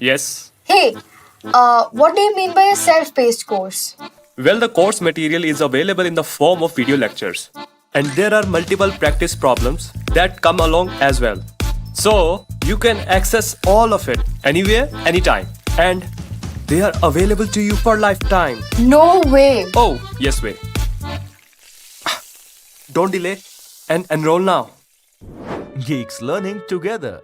Yes. Hey, what do you mean by a self-paced course? Well, the course material is available in the form of video lectures. And there are multiple practice problems that come along as well. So, you can access all of it anywhere, anytime. And they are available to you for lifetime. No way. Oh, yes, way. Don't delay and enroll now. Geeks learning together.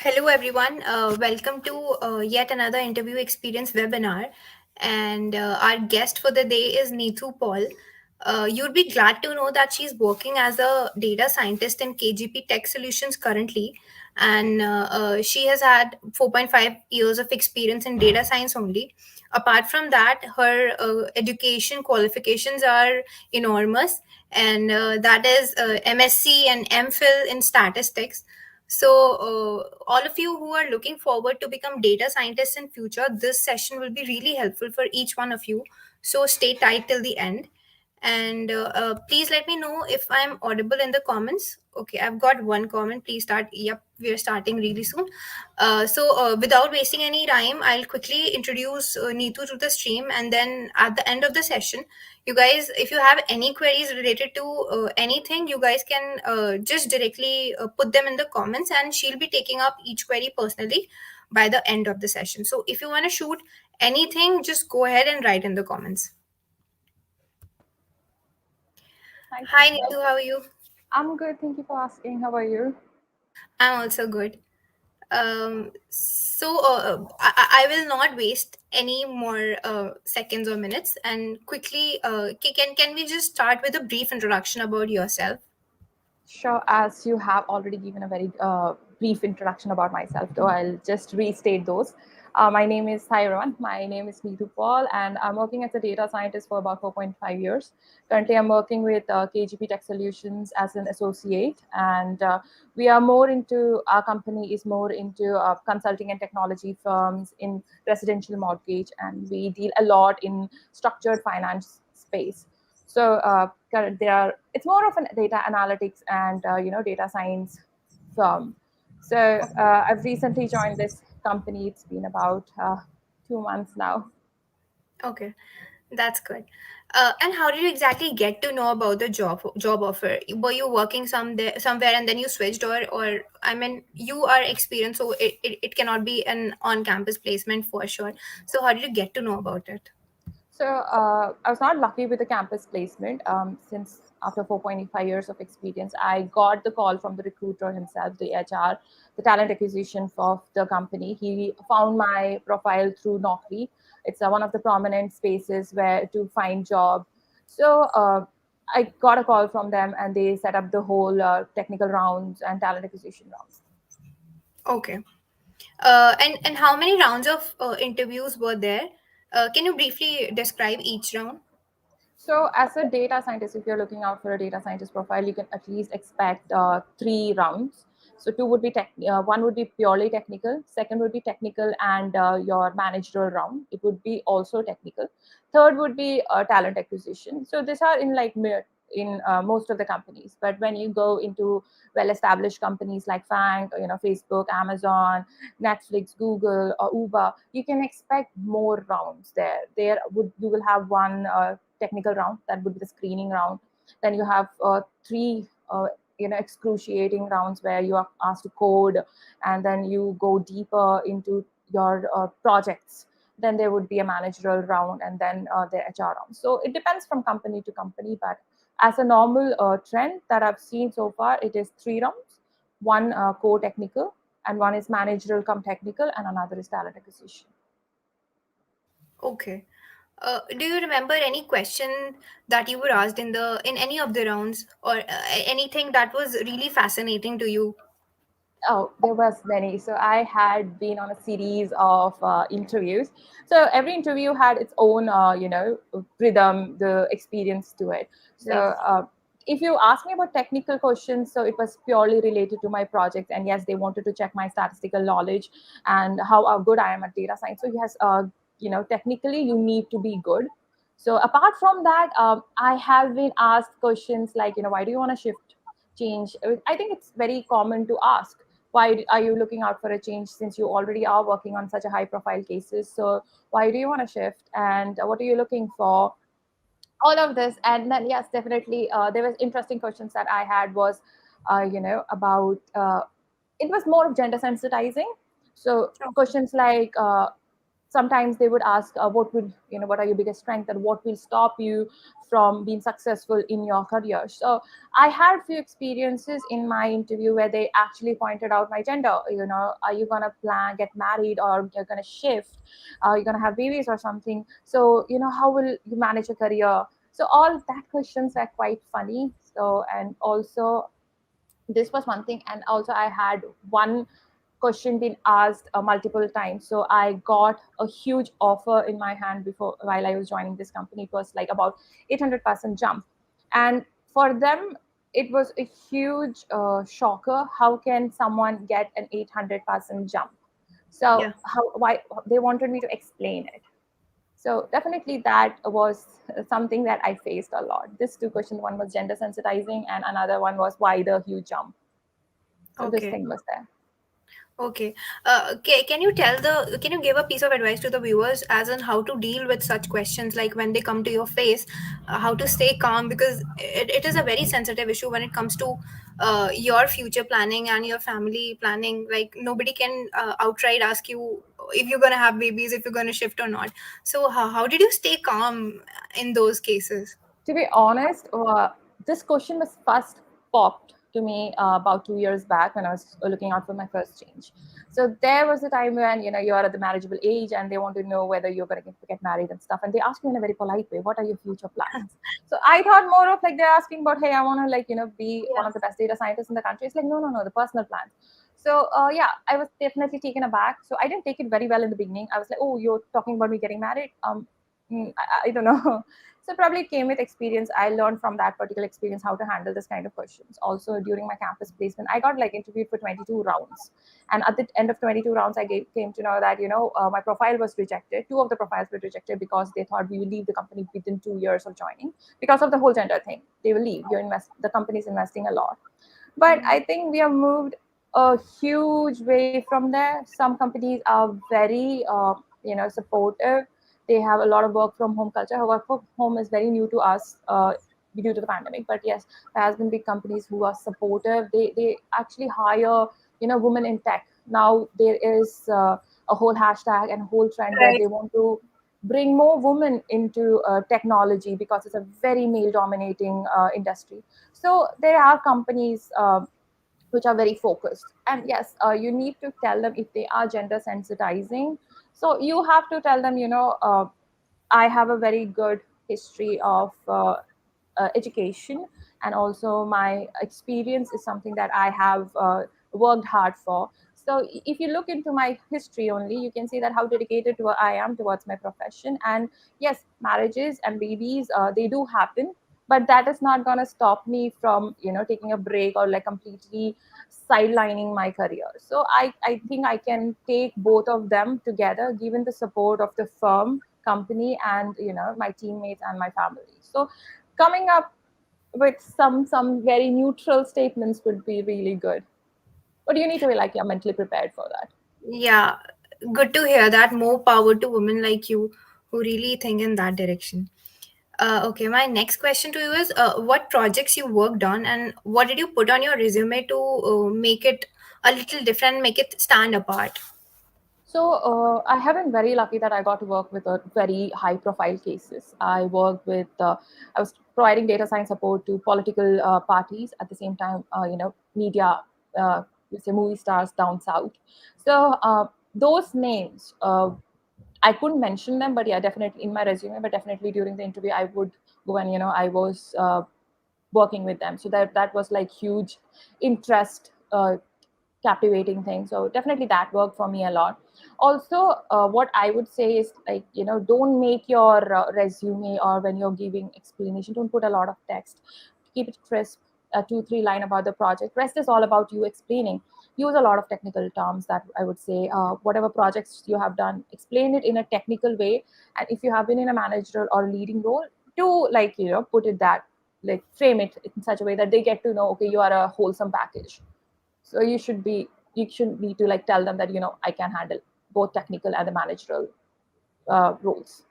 Hello, everyone. Welcome to yet another interview experience webinar. And our guest for the day is Neethu Paul. You'd be glad to know that she's working as a data scientist in KGP Tech Solutions currently. And she has had 4.5 years of experience in data science only. Apart from that, her education qualifications are enormous, and that is M.Sc and M.Phil in statistics. So, all of you who are looking forward to become data scientists in future, this session will be really helpful for each one of you. So, stay tight till the end. And please let me know if I'm audible in the comments. Okay, I've got one comment. Please start. Yep, we are starting really soon. Without wasting any time, I'll quickly introduce Neetu to the stream, and then at the end of the session, you guys, if you have any queries related to anything, you guys can just directly put them in the comments, and she'll be taking up each query personally by the end of the session. So if you want to shoot anything, just go ahead and write in the comments. Hi, Hi Krishna. Neetu, how are you? I'm good. Thank you for asking. How are you? I'm also good. I will not waste any more seconds or minutes, and quickly, can we just start with a brief introduction about yourself? Sure. As you have already given a very brief introduction about myself, though, I'll just restate those. My name is Hi everyone. My name is Neethu Paul, and I'm working as a data scientist for about 4.5 years. Currently, I'm working with KGP Tech Solutions as an associate, and we are more into, our company is more into consulting and technology firms in residential mortgage, and we deal a lot in structured finance space. So it's more of a data analytics and data science firm. So I've recently joined this company. It's been about 2 months now. Okay, that's good. And how did you exactly get to know about the job offer? Were you working somewhere and then you switched, or I mean, you are experienced, so it cannot be an on campus placement for sure. So how did you get to know about it? So I was not lucky with the campus placement. Since after 4.5 years of experience, I got the call from the recruiter himself, the HR, the talent acquisition of the company. He found my profile through Naukri. It's one of the prominent spaces where to find job. So I got a call from them, and they set up the whole technical rounds and talent acquisition rounds. Okay. And how many rounds of interviews were there? Can you briefly describe each round? So, as a data scientist, if you're looking out for a data scientist profile, you can at least expect 3 rounds. So, one would be purely technical, second would be technical and your managerial round. It would be also technical. Third would be talent acquisition. So, these are in in most of the companies. But when you go into well-established companies like Fang, Facebook, Amazon, Netflix, Google, or Uber, you can expect more rounds there. You will have one technical round, that would be the screening round. Then you have three excruciating rounds where you are asked to code, and then you go deeper into your projects. Then there would be a managerial round, and then the HR round. So it depends from company to company, but as a normal trend that I've seen so far, it is 3 rounds: one core technical, and one is managerial come technical, and another is talent acquisition. Okay. Do you remember any question that you were asked in any of the rounds, or anything that was really fascinating to you? Oh, there was many. So I had been on a series of interviews. So every interview had its own, rhythm, the experience to it. So Right. if you ask me about technical questions, so it was purely related to my project. And yes, they wanted to check my statistical knowledge and how good I am at data science. So yes, technically you need to be good. So apart from that, I have been asked questions like, why do you want to shift change? I think it's very common to ask, why are you looking out for a change since you already are working on such a high profile cases? So why do you want to shift, and what are you looking for? All of this. And then yes, definitely there was interesting questions that I had was about it was more of gender sensitizing. So questions like sometimes they would ask what are your biggest strengths, and what will stop you from being successful in your career. So I had few experiences in my interview where they actually pointed out my gender. Are you going to plan get married, or you're going to shift, you're going to have babies or something? So how will you manage a career? So all that questions are quite funny. So, and also this was one thing. And also I had one question been asked multiple times. So I got a huge offer in my hand before while I was joining this company. It was like about 800% jump, and for them it was a huge shocker. How can someone get an 800% jump? So Yeah. why they wanted me to explain it. So definitely that was something that I faced a lot. These two questions, one was gender sensitizing, and another one was why the huge jump. So this Okay. thing was there. Okay. Can you give a piece of advice to the viewers as on how to deal with such questions, like when they come to your face, how to stay calm, because it is a very sensitive issue when it comes to your future planning and your family planning. Like nobody can outright ask you if you're going to have babies, if you're going to shift or not. So how did you stay calm in those cases? To be honest, this question was first popped to me about 2 years back when I was looking out for my first change. So there was a time when you are at the marriageable age, and they want to know whether you're going to get married and stuff. And they ask you in a very polite way, "What are your future plans?" So I thought more of like they're asking about, "Hey, I want to be one Yeah. of the best data scientists in the country." It's like, no, no, no, the personal plans. So yeah, I was definitely taken aback. So I didn't take it very well in the beginning. I was like, "Oh, you're talking about me getting married?" I don't know. So probably it came with experience. I learned from that particular experience how to handle this kind of questions. Also during my campus placement, I got like interviewed for 22 rounds, and at the end of 22 rounds, came to know that my profile was rejected. Two of the profiles were rejected because they thought we will leave the company within 2 years of joining because of the whole gender thing. They will leave. The company's investing a lot, but I think we have moved a huge way from there. Some companies are very supportive. They have a lot of work from home culture. Work from home is very new to us due to the pandemic, but yes, there has been big companies who are supportive. They actually hire women in tech. Now there is a whole hashtag and whole trend where Right. they want to bring more women into technology because it's a very male dominating industry. So there are companies which are very focused. And yes, you need to tell them if they are gender sensitizing. So you have to tell them, I have a very good history of education, and also my experience is something that I have worked hard for. So if you look into my history only, you can see that how dedicated I am towards my profession. And yes, marriages and babies, they do happen, but that is not going to stop me from taking a break or like completely sidelining my career. So I think I can take both of them together given the support of the firm, company, and my teammates and my family. So coming up with some very neutral statements would be really good, but you need to be like you're mentally prepared for that. Yeah, good to hear that. More power to women like you who really think in that direction. Okay, my next question to you is what projects you worked on and what did you put on your resume to make it a little different, make it stand apart? So I have been very lucky that I got to work with a very high profile cases. I worked with, I was providing data science support to political parties at the same time, media, let's say movie stars down south. So those names, I couldn't mention them, but yeah, definitely in my resume, but definitely during the interview, I would go and, I was working with them. So that was like huge interest, captivating thing. So definitely that worked for me a lot. Also, what I would say is like don't make your resume, or when you're giving explanation, don't put a lot of text. Keep it crisp, 2 3 line about the project. Rest is all about you explaining. Use a lot of technical terms, that I would say. Whatever projects you have done, explain it in a technical way. And if you have been in a managerial or leading role, do like put it that, like frame it in such a way that they get to know, okay, you are a wholesome package. So you should need to like tell them that I can handle both technical and the managerial roles.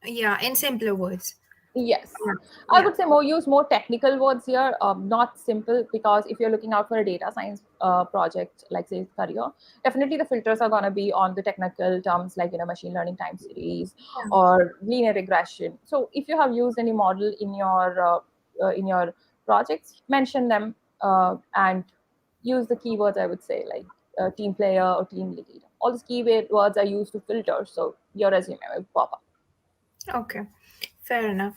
Yeah, in simpler words. Yes, Yeah. I Yeah. would say use more technical words here, not simple, because if you're looking out for a data science project, like say career, definitely the filters are going to be on the technical terms like machine learning time series or linear regression. So if you have used any model in your projects, mention them, and use the keywords. I would say like team player or team lead. All these keyword words are used to filter, so your resume will pop up. Okay, fair enough.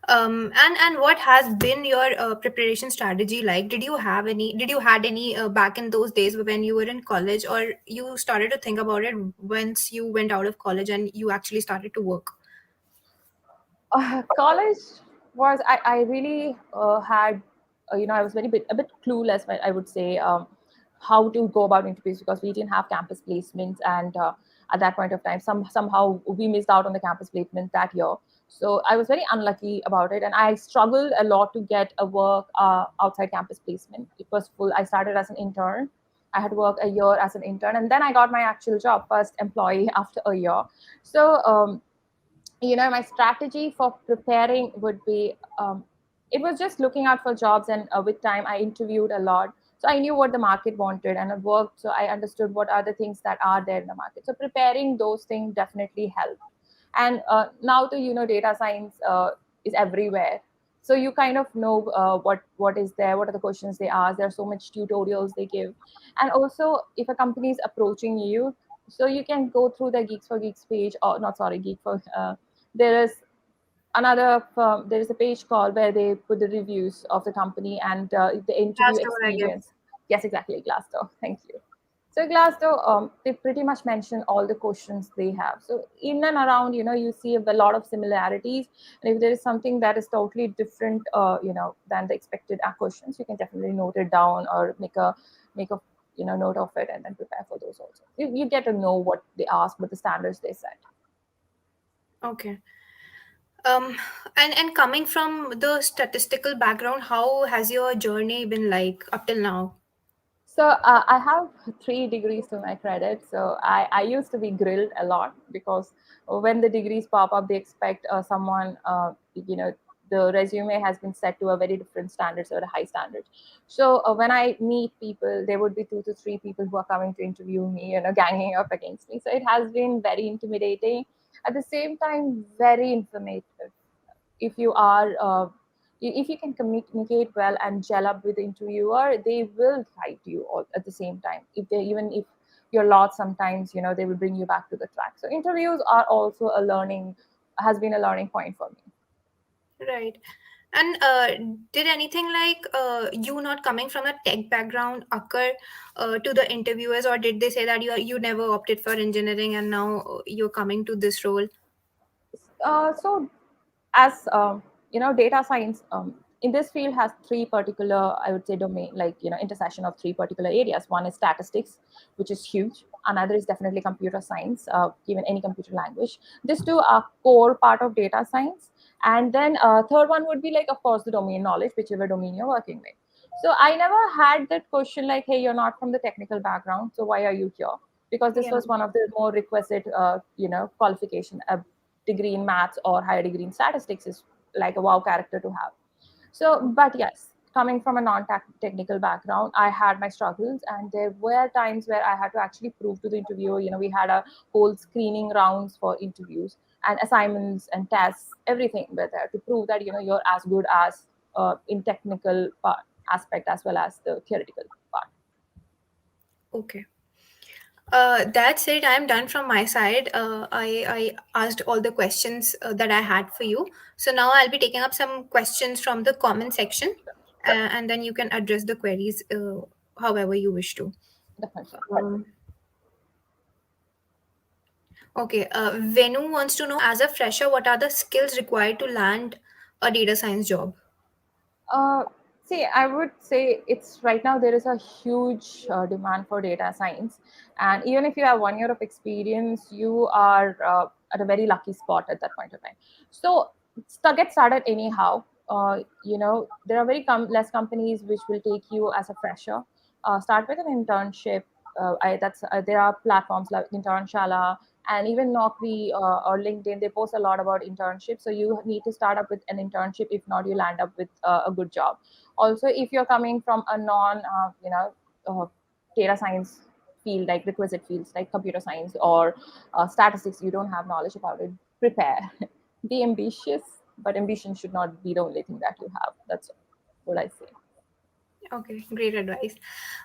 And what has been your preparation strategy like? Did you have any? Did you had any back in those days when you were in college, or you started to think about it once you went out of college and you actually started to work? College was, I really had I was a bit clueless, I would say, how to go about interviews, because we didn't have campus placements. And at that point of time, somehow we missed out on the campus placement that year. So I was very unlucky about it, and I struggled a lot to get a work outside campus placement. It was full. I started as an intern. I had worked a year as an intern, and then I got my actual job, first employee after a year. So my strategy for preparing would be, it was just looking out for jobs. And with time I interviewed a lot, so I knew what the market wanted, and I worked, so I understood what are the things that are there in the market. So preparing those things definitely helped. And now the data science is everywhere, so you kind of know what is there, what are the questions they ask. There's so much tutorials they give. And also, if a company is approaching you, so you can go through the Geeks for Geeks page, or not, sorry, Geek for there is there is a page called where they put the reviews of the company and the interview Last one, I guess. experience. Yes, exactly, Glassdoor. Thank you. So Glassdoor, they pretty much mention all the questions they have. So in and around, you see a lot of similarities. And if there is something that is totally different, than the expected questions, you can definitely note it down, or make a note of it, and then prepare for those also. You get to know what they ask, what the standards they set. Okay. Um, and coming from the statistical background, how has your journey been like up till now? So I have 3 degrees to my credit. So I used to be grilled a lot, because when the degrees pop up, they expect someone, the resume has been set to a very different standards, or a high standard. So when I meet people, there would be 2 to 3 people who are coming to interview me, ganging up against me. So it has been very intimidating. At the same time, very informative. If you are if you can communicate well and gel up with the interviewer, they will guide you all at the same time. If they, even if you're lost sometimes, they will bring you back to the track. So interviews are also a learning, has been a learning point for me. Right. And did anything like you not coming from a tech background occur to the interviewers, or did they say that you never opted for engineering and now you're coming to this role? So as data science in this field has three particular, I would say, domain, like intersection of three particular areas. One is statistics, which is huge. Another is definitely computer science, given any computer language. These two are core part of data science. And then third one would be, like, of course, the domain knowledge, whichever domain you're working with. So I never had that question like, hey, you're not from the technical background, so why are you here? Because this Yeah. was one of the more requested qualification. A degree in maths or higher degree in statistics is like a wow character to have. So, but yes, coming from a non-technical background, I had my struggles, and there were times where I had to actually prove to the interviewer. We had a whole screening rounds for interviews and assignments and tests, everything were there to prove that you're as good as in technical part aspect as well as the theoretical part. Okay. That's it. I'm done from my side. I asked all the questions that I had for you. So now I'll be taking up some questions from the comment section, and then you can address the queries however you wish to. Definitely. Um, okay. Venu wants to know, as a fresher, what are the skills required to land a data science job? Uh, See, I would say it's right now there is a huge demand for data science, and even if you have 1 year of experience, you are at a very lucky spot at that point of time. So get started anyhow. There are very less companies which will take you as a fresher. Start with an internship. There are platforms like Internshala and even Naukri or LinkedIn. They post a lot about internship. So you need to start up with an internship. If not, you land up with a good job. Also, if you're coming from a uh, data science field, like requisite fields like computer science or statistics, you don't have knowledge about it, prepare. Be ambitious, but ambition should not be the only thing that you have. That's what I say. Okay, great advice.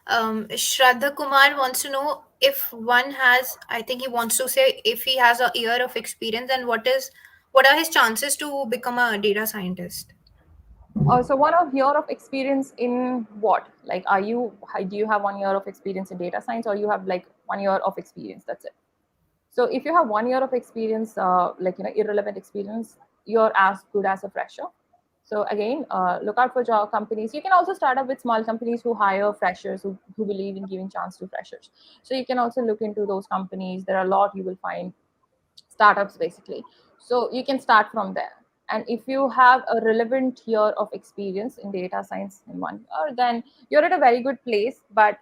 Shraddha Kumar wants to know if one has, I think he wants to say if he has a year of experience, and what are his chances to become a data scientist? So 1 year of experience in what? Like, do you have 1 year of experience in data science, or you have like 1 year of experience? That's it. So if you have 1 year of experience, like irrelevant experience, you're as good as a fresher. So again, look out for job companies. You can also start up with small companies who hire freshers, who believe in giving chance to freshers. So you can also look into those companies. There are a lot you will find startups basically. So you can start from there. And if you have a relevant year of experience in data science in 1 year, then you're at a very good place. But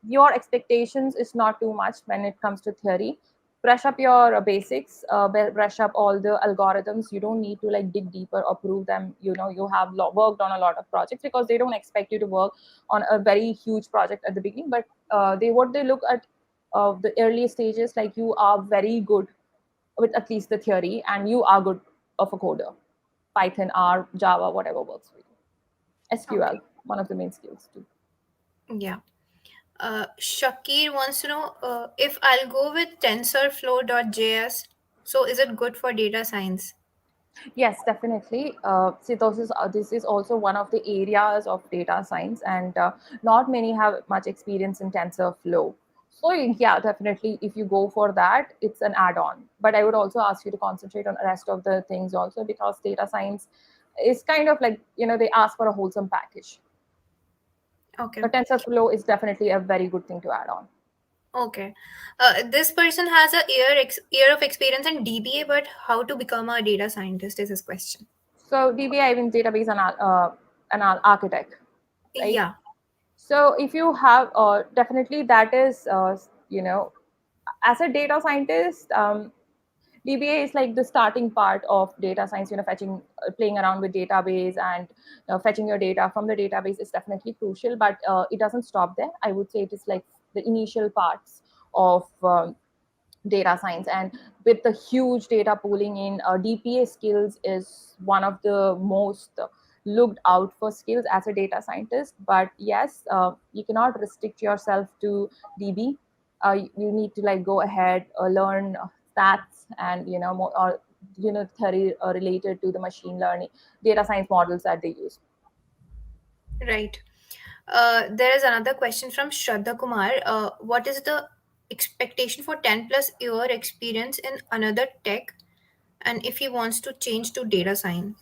your expectations is not too much when it comes to theory. Brush up your basics, brush up all the algorithms. You don't need to like dig deeper or prove them. You have worked on a lot of projects, because they don't expect you to work on a very huge project at the beginning. But they look at the early stages, like you are very good with at least the theory, and you are good of a coder. Python, R, Java, whatever works for you. SQL, Okay. one of the main skills too. Yeah. Shakir wants to know if I'll go with TensorFlow.js. So is it good for data science? Yes, definitely. See, this is also one of the areas of data science, and not many have much experience in TensorFlow. So yeah, definitely, if you go for that, it's an add-on. But I would also ask you to concentrate on the rest of the things also, because data science is kind of like they ask for a wholesome package. Okay. But TensorFlow is definitely a very good thing to add on. Okay. This person has a year of experience in DBA, but how to become a data scientist is his question. So DBA means database architect, right? Yeah. So if you have, definitely that is, as a data scientist, DBA is like the starting part of data science. Fetching, playing around with database, and fetching your data from the database is definitely crucial. But it doesn't stop there. I would say it is like the initial parts of data science. And with the huge data pooling in, DPA skills is one of the most looked out for skills as a data scientist. But yes, you cannot restrict yourself to DB. You need to like go ahead, learn stats and more, or theory related to the machine learning data science models that they use. Right. There is another question from Shraddha Kumar. What is the expectation for 10 plus year experience in another tech, and if he wants to change to data science?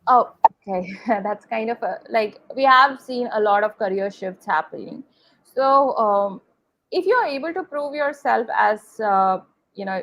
Oh, okay. That's kind of like we have seen a lot of career shifts happening. So, if you are able to prove yourself as, you know,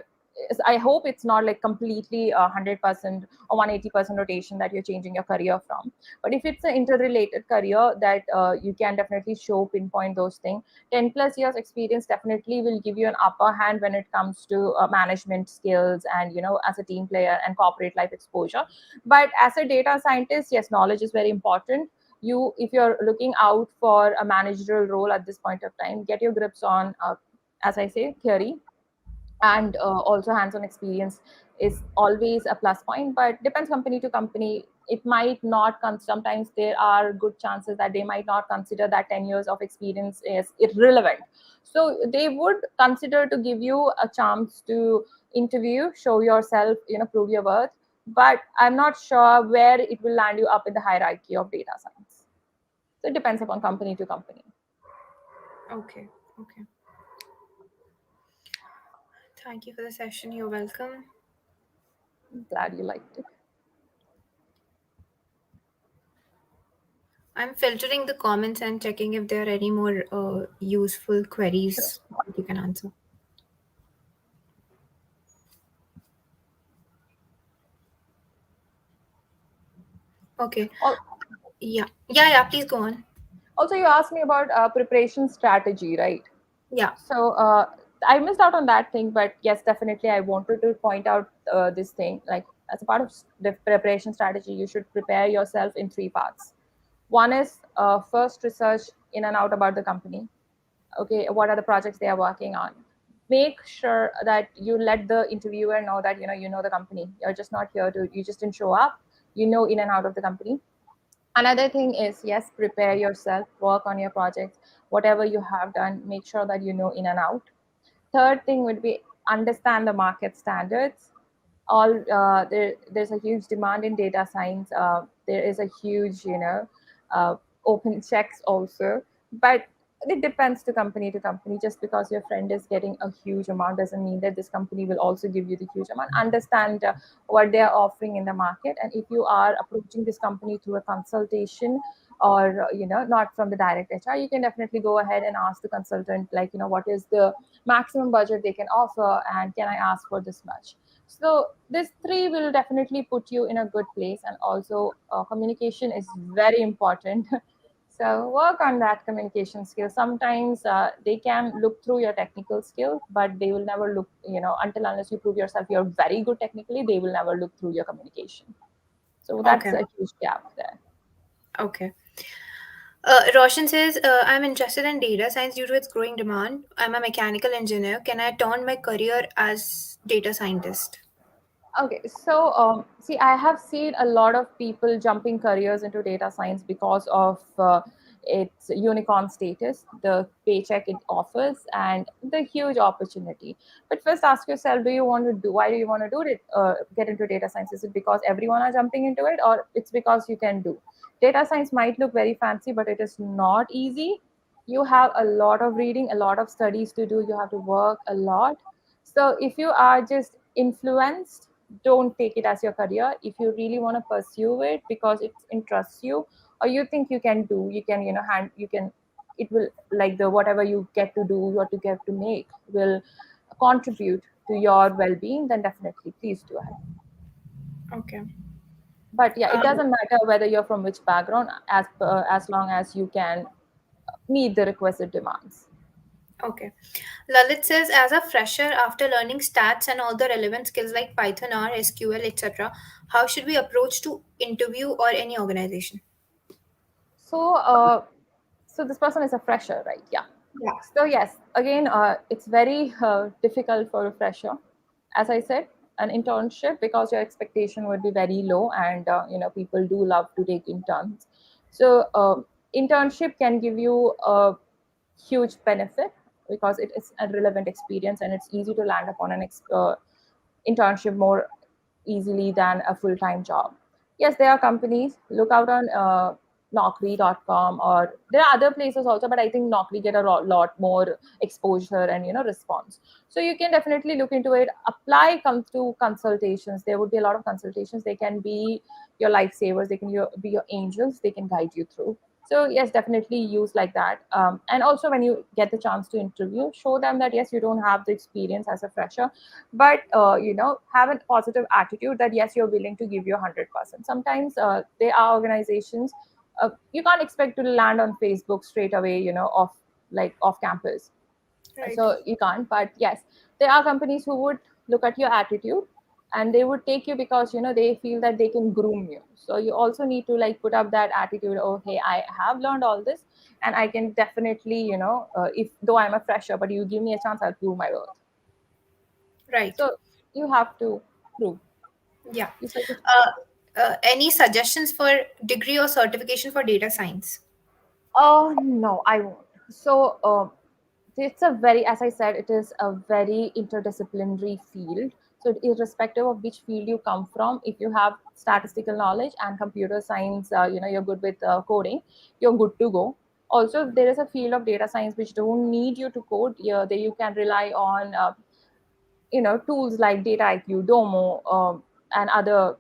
I hope it's not like completely 100% or 180% rotation that you're changing your career from. But if it's an interrelated career that you can definitely show pinpoint those things, 10 plus years experience definitely will give you an upper hand when it comes to management skills and, as a team player and corporate life exposure. But as a data scientist, yes, knowledge is very important. If you're looking out for a managerial role at this point of time, get your grips on, as I say, theory, and also hands-on experience is always a plus point. But depends company to company. It might not sometimes there are good chances that they might not consider that 10 years of experience is irrelevant. So they would consider to give you a chance to interview, show yourself, prove your worth. But I'm not sure where it will land you up in the hierarchy of data science. So it depends upon company to company. Okay. Okay. Thank you for the session. You're welcome. Glad you liked it. I'm filtering the comments and checking if there are any more useful Sure. queries that you can answer. Okay. Al- Yeah. Yeah. Yeah. Please go on. Also, you asked me about preparation strategy, right? Yeah. So I missed out on that thing, but yes, definitely I wanted to point out this thing. Like as a part of the preparation strategy, you should prepare yourself in three parts. One is first research in and out about the company. Okay, what are the projects they are working on? Make sure that you let the interviewer know that you know the company. You're just not here to you just didn't show up. You know in and out of the company. Another thing is, yes, prepare yourself, work on your projects, whatever you have done, make sure that you know in and out. Third thing would be understand the market standards. There's a huge demand in data science. There is a huge open checks also. But it depends to company. Just because your friend is getting a huge amount doesn't mean that this company will also give you the huge amount. Understand what they are offering in the market. And if you are approaching this company through a consultation, or not from the direct HR, you can definitely go ahead and ask the consultant, like, what is the maximum budget they can offer, and can I ask for this much. So this three will definitely put you in a good place. And also communication is very important. So work on that communication skill. Sometimes they can look through your technical skill, but they will never look, until unless you prove yourself you're very good technically, they will never look through your communication. So that's Okay. a huge gap there. Okay. Roshan says, I'm interested in data science due to its growing demand. I'm a mechanical engineer. Can I turn my career as data scientist? Okay, so see, I have seen a lot of people jumping careers into data science because of its unicorn status, the paycheck it offers, and the huge opportunity. But first, ask yourself: why do you want to do it? Get into data science? Is it because everyone are jumping into it, or it's because you can do? Data science might look very fancy, but it is not easy. You have a lot of reading, a lot of studies to do. You have to work a lot. So if you are just influenced, don't take it as your career. If you really want to pursue it because it interests you, or you think you can do, you can, you can, it will, like, the whatever you get to do, what you get to make will contribute to your well-being, then definitely please do ahead. Okay. But yeah, it Um, doesn't matter whether you're from which background, as long as you can meet the requisite demands. okay. Lalit says, as a fresher, after learning stats and all the relevant skills like Python, R, SQL, etc., how should we approach to interview or any organization? So so this person is a fresher, right? Yeah. Yeah. So yes, again, it's very difficult for a fresher. As I said, an internship, because your expectation would be very low, and people do love to take interns. So internship can give you a huge benefit because it is a relevant experience and it's easy to land upon an internship more easily than a full-time job. Yes, there are companies. Look out on Naukri.com, or there are other places also, but I think Naukri get a lot more exposure and response. So you can definitely look into it. Apply, come to consultations. There would be a lot of consultations. They can be your lifesavers. They can be your angels. They can guide you through. So yes, definitely use like that. And also, when you get the chance to interview, show them that yes, you don't have the experience as a fresher, but have a positive attitude that yes, you're willing to give your 100%. Sometimes there are organizations, you can't expect to land on Facebook straight away, off campus. Right. So you can't, but yes, there are companies who would look at your attitude and they would take you because they feel that they can groom you. So you also need to like put up that attitude, oh hey, I have learned all this and I can definitely, if though I'm a fresher, but you give me a chance, I'll prove my worth. Right. So you have to prove. Yeah. You said it. Any suggestions for degree or certification for data science? Oh no, I won't. So it's a very, as I said, it is a very interdisciplinary field. So irrespective of which field you come from, if you have statistical knowledge and computer science, you're good with coding, you're good to go. Also, there is a field of data science which don't need you to code. Yeah, there you can rely on tools like data IQ, Domo, and other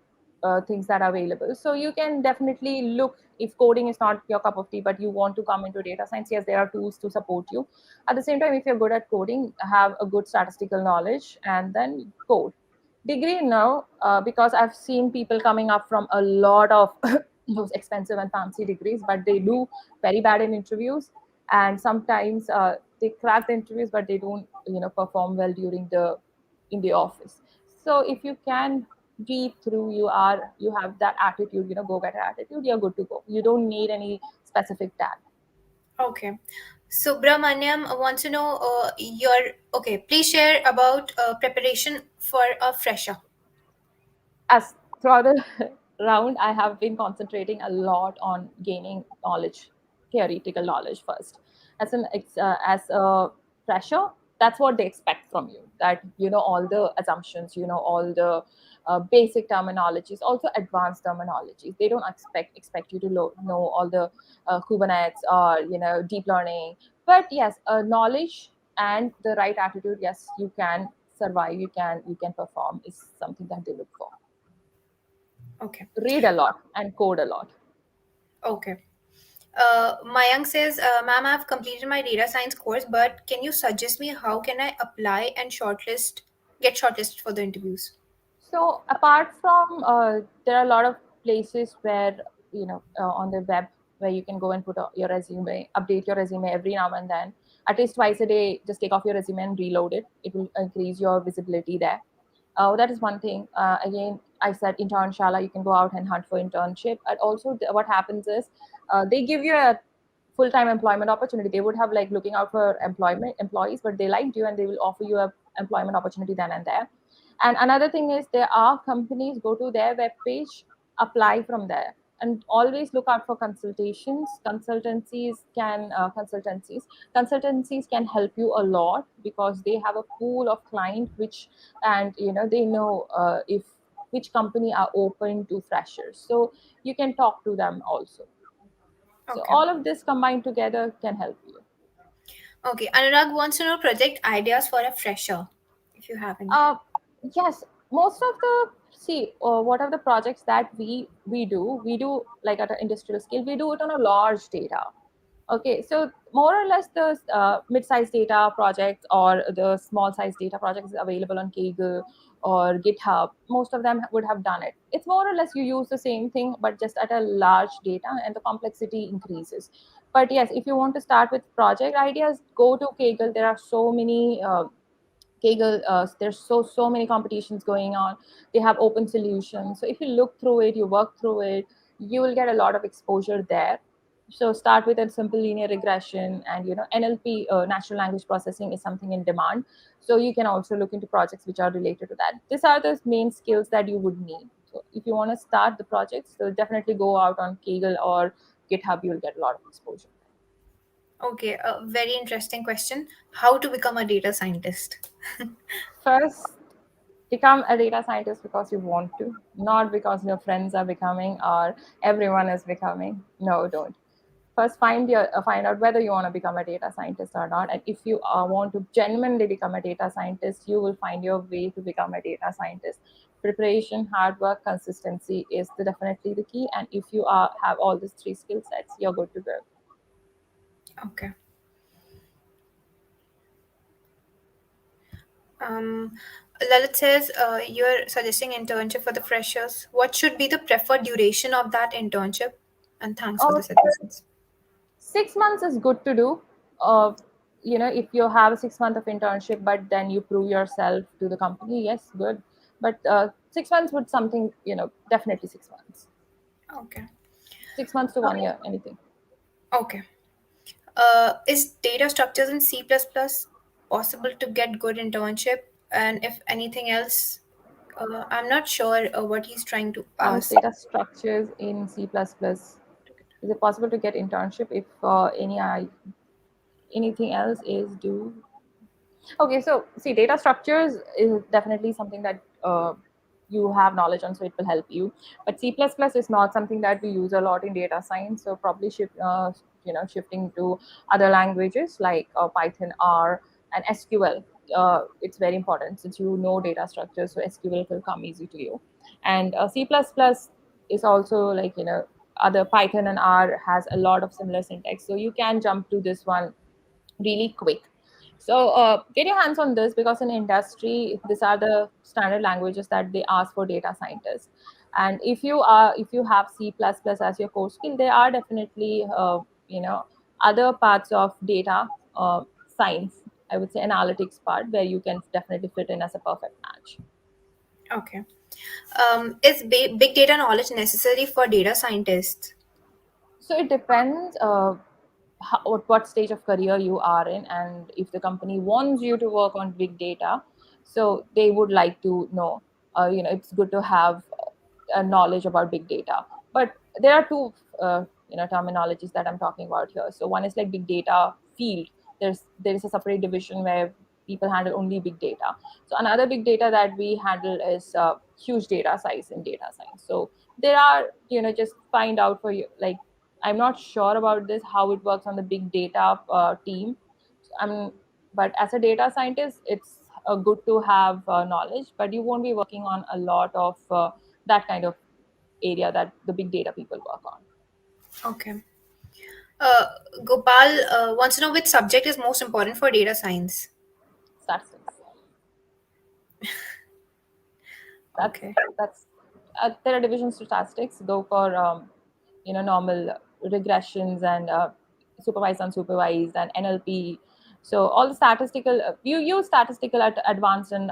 things that are available. So you can definitely look, if coding is not your cup of tea but you want to come into data science, yes, there are tools to support you. At the same time, if you're good at coding, have a good statistical knowledge and then code. Degree, no, because I've seen people coming up from a lot of those expensive and fancy degrees, but they do very bad in interviews, and sometimes they crack the interviews but they don't perform well during the in the office. So if you can breathe through, you have that attitude, go getter attitude, you're good to go. You don't need any specific tag. Okay. Subramaniam wants to know your okay. Please share about preparation for a fresher. As throughout the round, I have been concentrating a lot on gaining knowledge, theoretical knowledge first. As a fresher, that's what they expect from you. That all the assumptions, all the basic terminologies, also advanced terminologies. They don't expect you to know all the Kubernetes or deep learning. But yes, knowledge and the right attitude, yes, you can survive. You can perform is something that they look for. Okay. Read a lot and code a lot. Okay. Mayank says, "Ma'am, I've completed my data science course, but can you suggest me how can I apply and get shortlisted for the interviews?" So apart from there are a lot of places where on the web where you can go and put your resume, update your resume every now and then, at least twice a day. Just take off your resume and reload it. It will increase your visibility there. That is one thing. Again, I said internshala, you can go out and hunt for internship. And also, what happens is they give you a full-time employment opportunity. They would have like looking out for employees, but they liked you and they will offer you a employment opportunity then and there. And another thing is there are companies, go to their webpage, apply from there, and always look out for consultations. Consultancies can help you a lot because they have a pool of client which, and they know if which company are open to freshers, so you can talk to them also. So Okay. all of this combined together can help you. Okay. Anurag wants to know project ideas for a fresher, if you have any. Yes, most of the what are the projects that we do like at an industrial scale, we do it on a large data. Okay, so more or less the mid-sized data projects or the small-sized data projects available on Kaggle or GitHub, most of them would have done it. It's more or less you use the same thing, but just at a large data, and the complexity increases. But yes, if you want to start with project ideas, go to Kaggle. There are so many Kaggle, there's so many competitions going on. They have open solutions. So if you look through it, you work through it, you will get a lot of exposure there. So start with a simple linear regression, and NLP, natural language processing, is something in demand. So you can also look into projects which are related to that. These are the main skills that you would need. So if you want to start the projects, so definitely go out on Kaggle or GitHub. You'll get a lot of exposure. Okay, a very interesting question. How to become a data scientist? First, become a data scientist because you want to, not because your friends are becoming or everyone is becoming. No, don't. First, find out whether you want to become a data scientist or not. And if you want to genuinely become a data scientist, you will find your way to become a data scientist. Preparation, hard work, consistency is definitely the key. And if you have all these three skill sets, you're good to go. Okay. Um, Lalit says you're suggesting internship for the freshers. What should be the preferred duration of that internship? And thanks for Uh, the suggestions. 6 months is good to do. Uh, if you have a 6 month of internship, but then you prove yourself to the company, yes, good. But 6 months would something, definitely 6 months. Okay. 6 months to 1 year, anything. Okay. Is data structures in C++ possible to get good internship? And if anything else, I'm not sure what he's trying to ask. Data structures in C++. Is it possible to get internship if anything else is due? Okay, so see, data structures is definitely something that you have knowledge on, so it will help you. But C++ is not something that we use a lot in data science, so probably shifting to other languages like Python, R, and SQL. It's very important since you know data structures, so SQL will come easy to you. And C++ is also like other Python and R has a lot of similar syntax, so you can jump to this one really quick. So get your hands on this because in industry, these are the standard languages that they ask for data scientists. And if you have C++ as your core skill, there are definitely other parts of data science. I would say analytics part where you can definitely fit in as a perfect match. Okay. Is big data knowledge necessary for data scientists? So it depends what stage of career you are in, and if the company wants you to work on big data, so they would like to know. It's good to have a knowledge about big data. But there are two, terminologies that I'm talking about here. So one is like big data field. There is a separate division where people handle only big data. So another big data that we handle is huge data size in data science. So there are just find out for you like I'm not sure about this how it works on the big data team. But as a data scientist, it's good to have knowledge, but you won't be working on a lot of that kind of area that the big data people work on. Okay. Uh, Gopal wants to know which subject is most important for data science. Statistics. That's Okay. that's There are divisions to statistics. Go for normal regressions and supervised, unsupervised, and NLP. So all the statistical you use statistical at advanced and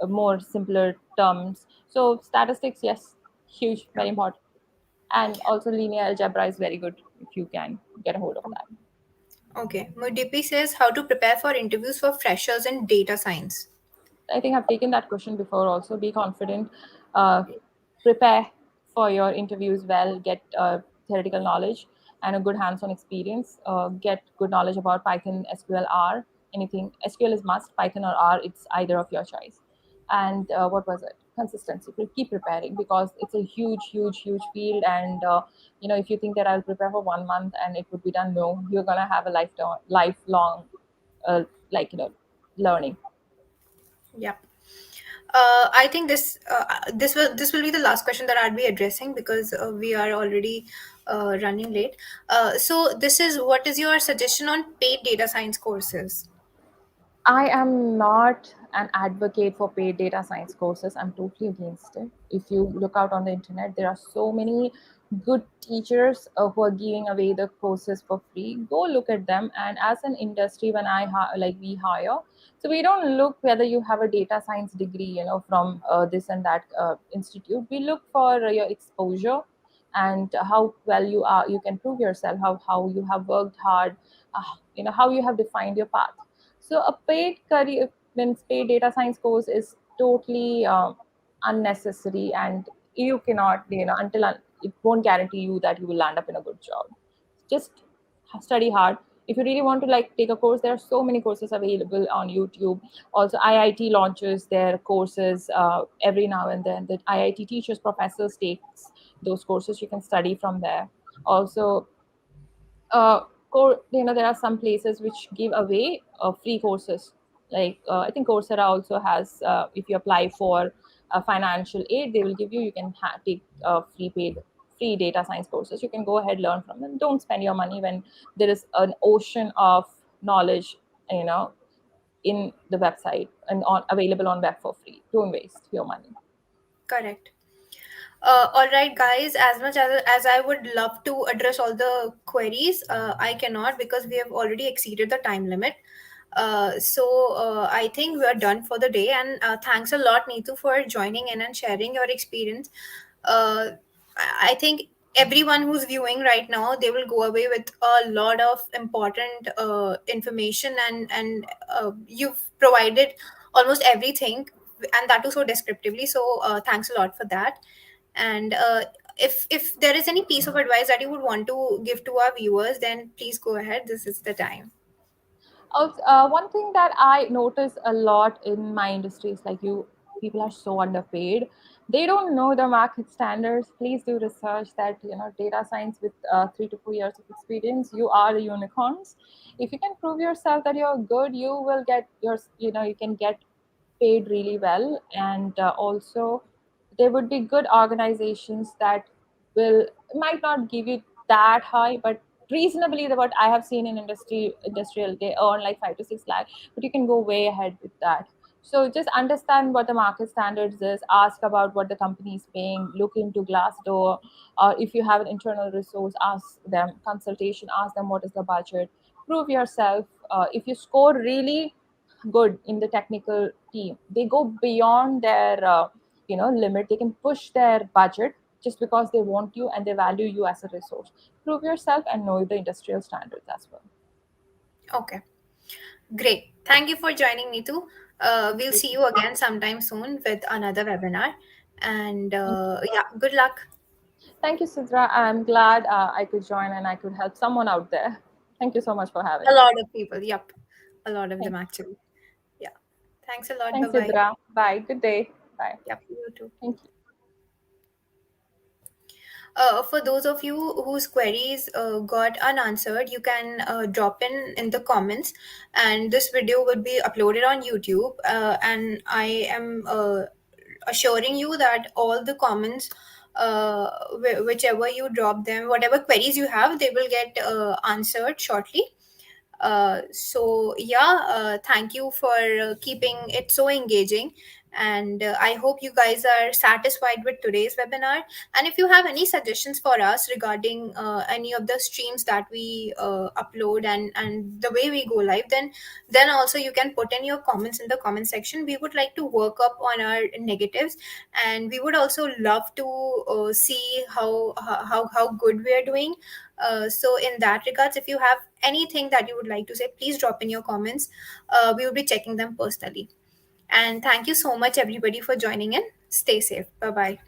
more simpler terms. So statistics, yes, huge, very important, and also linear algebra is very good if you can get a hold of that. Okay. Mudipi says how to prepare for interviews for freshers in data science. I think I've taken that question before also. Be confident, uh, prepare for your interviews well, get theoretical knowledge and a good hands on experience, get good knowledge about Python, SQL, R, anything. SQL is must, Python or R, it's either of your choice. And what was it? Consistency. Keep preparing because it's a huge, huge, huge field. And if you think that I'll prepare for 1 month and it would be done, no, you're gonna have a lifelong, uh, like learning. Yep. I think this will be the last question that I'll be addressing because we are already running late. So this is what is your suggestion on paid data science courses? I am not an advocate for paid data science courses. I'm totally against it. If you look out on the internet, there are so many good teachers who are giving away the courses for free. Go look at them. And as an industry, when we hire, so we don't look whether you have a data science degree, from this and that institute. We look for your exposure and how well you can prove yourself, how you have worked hard, how you have defined your path. So a paid career means paid data science course is totally unnecessary, and you cannot, it won't guarantee you that you will land up in a good job. Just study hard. If you really want to like take a course, there are so many courses available on YouTube. Also IIT launches their courses every now and then. The IIT teachers, professors takes those courses. You can study from there. Also uh, there are some places which give away free courses. Like I think Coursera also has. If you apply for financial aid, they will give you. You can take free data science courses. You can go ahead, learn from them. Don't spend your money when there is an ocean of knowledge, you know, in the website and available on web for free. Don't waste your money. Correct. All right, guys. As much as I would love to address all the queries, I cannot because we have already exceeded the time limit. So I think we are done for the day. And thanks a lot, Neetu, for joining in and sharing your experience. I think everyone who's viewing right now, they will go away with a lot of important information, and you've provided almost everything, and that too so descriptively. So thanks a lot for that. And if there is any piece of advice that you would want to give to our viewers, then please go ahead. This is the time. Also, one thing that I notice a lot in my industry is like people are so underpaid. They don't know the market standards. Please do research that, data science with 3 to 4 years of experience, you are the unicorns. If you can prove yourself that you're good, you will get you can get paid really well. And also there would be good organizations that will might not give you that high, but reasonably what I have seen in industrial, they earn like 5 to 6 lakh, but you can go way ahead with that. So just understand what the market standards is, ask about what the company is paying, look into Glassdoor, or if you have an internal resource, ask them consultation, ask them what is the budget, prove yourself. If you score really good in the technical team, they go beyond their limit. They can push their budget just because they want you and they value you as a resource. Prove yourself and know the industrial standards as well. Okay, great. Thank you for joining, Neetu. We'll see you again sometime soon with another webinar. And yeah, good luck. Thank you, Sidra. I'm glad I could join and I could help someone out there. Thank you so much for A having me. lot of people. Yep. A lot of them Thank actually. Yeah. Thanks a lot. Bye Thanks, bye. Sidra. Bye. Good day. Bye. Yep. You too. Thank you. For those of you whose queries got unanswered, you can drop in the comments, and this video would be uploaded on YouTube. And I am assuring you that all the comments, whichever you drop them, whatever queries you have, they will get answered shortly. So yeah, thank you for keeping it so engaging, and I hope you guys are satisfied with today's webinar. And if you have any suggestions for us regarding any of the streams that we upload, and the way we go live, then also you can put in your comments in the comment section. We would like to work up on our negatives, and we would also love to see how good we are doing. So in that regards, if you have anything that you would like to say, please drop in your comments. We will be checking them personally. And thank you so much, everybody, for joining in. Stay safe. Bye bye.